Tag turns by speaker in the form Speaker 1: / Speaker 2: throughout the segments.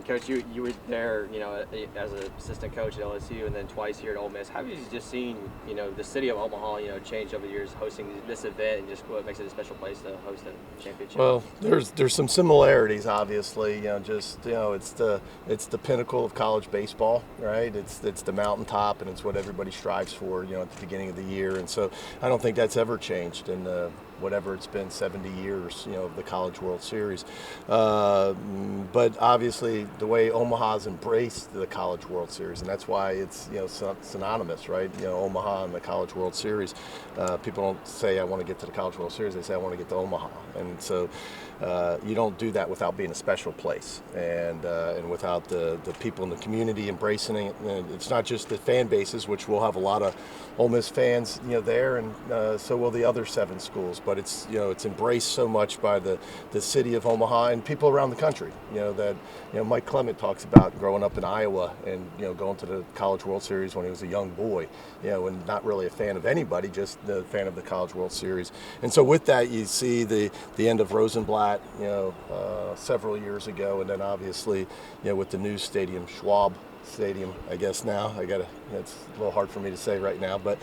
Speaker 1: And Coach, you were there, as an assistant coach at LSU, and then twice here at Ole Miss. How have you just seen, the city of Omaha, change over the years, hosting this event, and just what makes it a special place to host a championship?
Speaker 2: Well, there's some similarities, obviously. It's the pinnacle of college baseball, right? It's the mountaintop, and it's what everybody strives for, at the beginning of the year. And so I don't think that's ever changed in whatever it's been, 70 years, of the College World Series. But obviously, the way Omaha's embraced the College World Series, and that's why it's synonymous, right? Omaha and the College World Series. People don't say I want to get to the College World Series; they say I want to get to Omaha, and so you don't do that without being a special place, and without the people in the community embracing it. And it's not just the fan bases, which we'll have a lot of Ole Miss fans, there, and so will the other 7 schools. But it's embraced so much by the city of Omaha and people around the country. That Mike Clement talks about growing up in Iowa and going to the College World Series when he was a young boy. And not really a fan of anybody, just the fan of the College World Series. And so with that, you see the end of Rosenblatt, several years ago, and then obviously, with the new stadium, Schwab Stadium, I guess now. It's a little hard for me to say right now, but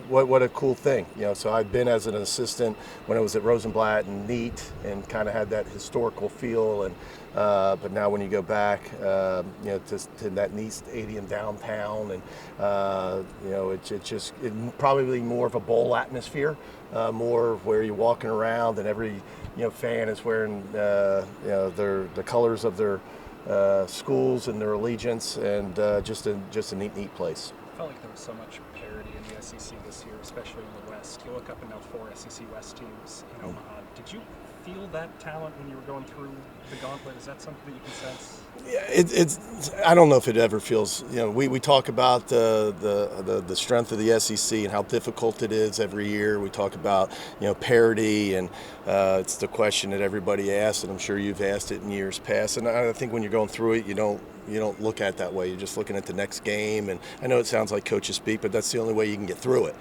Speaker 2: what a cool thing. So I've been as an assistant when I was at Rosenblatt and Neat, and kind of had that historical feel, and but now when you go back, to that Neat Stadium downtown, and it's probably more of a bowl atmosphere, more where you're walking around and every fan is wearing the colors of their schools and their allegiance, and just a neat place.
Speaker 3: I felt like there was so much parity in the SEC this year, especially in the West. You look up and now 4 SEC West teams in Omaha. Did you feel that talent when you were going through the gauntlet? Is that something that you can sense?
Speaker 2: Yeah, it's. I don't know if it ever feels. We talk about the strength of the SEC and how difficult it is every year. We talk about parity, and it's the question that everybody asks, and I'm sure you've asked it in years past. And I think when you're going through it, you don't look at it that way. You're just looking at the next game. And I know it sounds like coaches speak, but that's the only way you can get through it.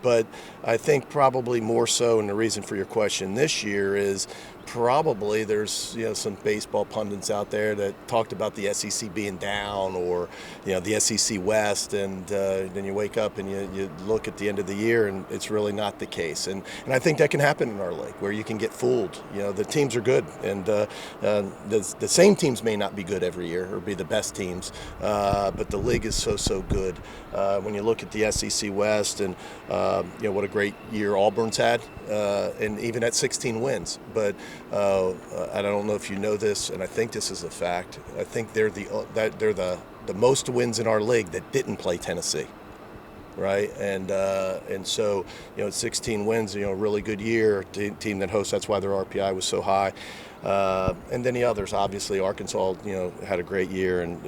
Speaker 2: But I think probably more so, and the reason for your question this year is probably there's some baseball pundits out there that talked about the SEC being down, or the SEC West, and then you wake up and you look at the end of the year and it's really not the case. And I think that can happen in our league, where you can get fooled. The teams are good, and the same teams may not be good every year or be the best teams, but the league is so good. When you look at the SEC West, and what a great year Auburn's had, and even at 16 wins. But I don't know if you know this, and I think this is a fact. I think they're the most wins in our league that didn't play Tennessee, right? And so 16 wins, a really good year. Team that hosts, that's why their RPI was so high. And then the others, obviously, Arkansas, had a great year, and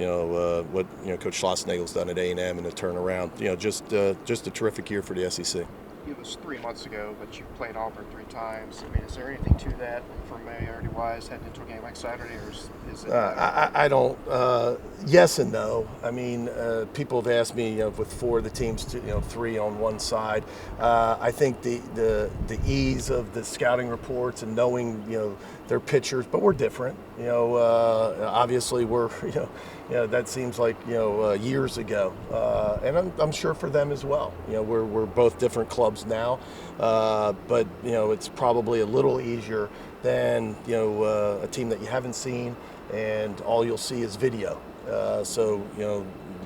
Speaker 2: what Coach Schlossnagel's done at A&M and the turnaround, just a terrific year for the SEC.
Speaker 4: It was 3 months ago, but you played Auburn 3 times. I mean, is there anything to that familiarity-wise heading into a game like Saturday, or is it?
Speaker 2: I don't. Yes and no. I mean, people have asked me, with 4 of the teams, 3 on one side. I think the ease of the scouting reports and knowing, their pitchers, but we're different. Obviously we're, that seems like years ago, and I'm sure for them as well. We're both different clubs now, but it's probably a little easier than a team that you haven't seen, and all you'll see is video. So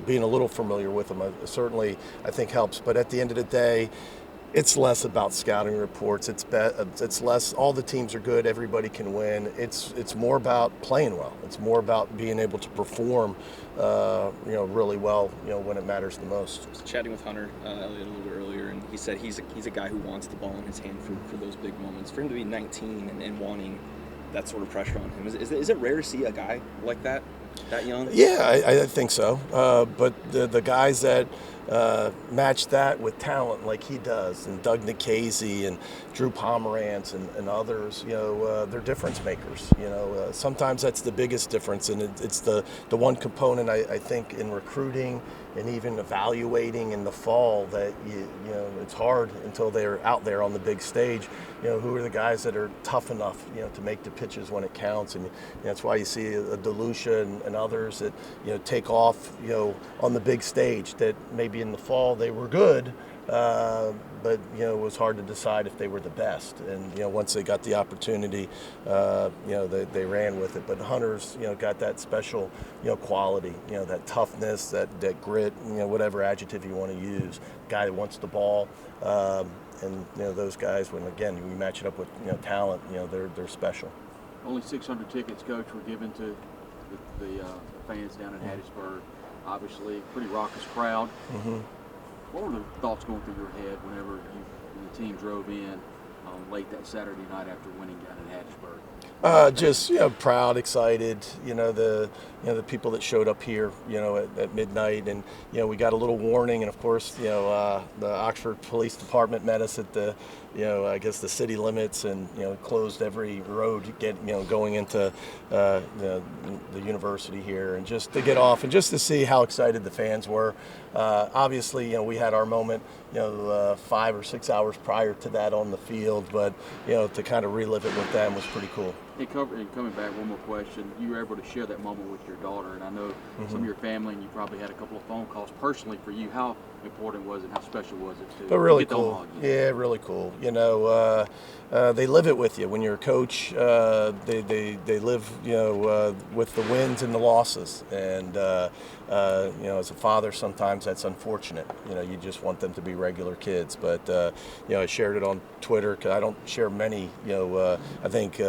Speaker 2: being a little familiar with them certainly, I think, helps. But at the end of the day, it's less about scouting reports. It's less. All the teams are good. Everybody can win. It's more about playing well. It's more about being able to perform, really well, when it matters the most.
Speaker 5: I was chatting with Hunter Elliott a little bit earlier, and he said he's a guy who wants the ball in his hand for those big moments. For him to be 19 and wanting that sort of pressure on him, is it rare to see a guy like that young?
Speaker 2: Yeah, I think so. But the guys that match that with talent like he does, and Doug Nikhazy and Drew Pomerantz and others, they're difference makers. Sometimes that's the biggest difference, and it's the one component I think in recruiting and even evaluating in the fall that it's hard until they're out there on the big stage. Who are the guys that are tough enough to make the pitches when it counts, and that's why you see a DeLucia and others that take off on the big stage that maybe in the fall they were good, but it was hard to decide if they were the best. And once they got the opportunity, they ran with it. But Hunter's got that special quality, that toughness, that grit, whatever adjective you want to use. Guy that wants the ball, and those guys, when again you match it up with talent, they're special.
Speaker 6: Only 600 tickets, Coach, were given to the fans down in Hattiesburg. Obviously, pretty raucous crowd.
Speaker 2: Mm-hmm.
Speaker 6: What were the thoughts going through your head whenever the team drove in late that Saturday night after winning down in Hattiesburg?
Speaker 2: Just proud, excited. The people that showed up here, at midnight, and we got a little warning, and of course, the Oxford Police Department met us at the, I guess the city limits, and closed every road going into the university here, and just to get off and just to see how excited the fans were. Obviously, we had our moment, 5 or 6 hours prior to that on the field, but to kind of relive it with them was pretty cool.
Speaker 6: And coming back, one more question. You were able to share that moment with your daughter, and I know some of your family, and you probably had a couple of phone calls personally for you. How important was it? How special was it to
Speaker 2: really
Speaker 6: get the
Speaker 2: cool.
Speaker 6: Omaha again?
Speaker 2: Yeah, really cool. They live it with you when you're a coach. They live with the wins and the losses, and as a father, sometimes that's unfortunate. You just want them to be regular kids, but I shared it on Twitter because I don't share many. I think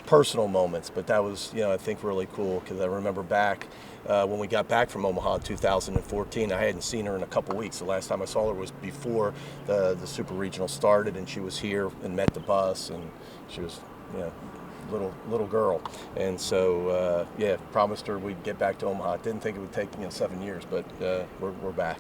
Speaker 2: personal moments, but that was I think really cool because I remember back. When we got back from Omaha in 2014, I hadn't seen her in a couple weeks. The last time I saw her was before the Super Regional started, and she was here and met the bus, and she was, little girl. And so, promised her we'd get back to Omaha. Didn't think it would take 7 years, but we're back.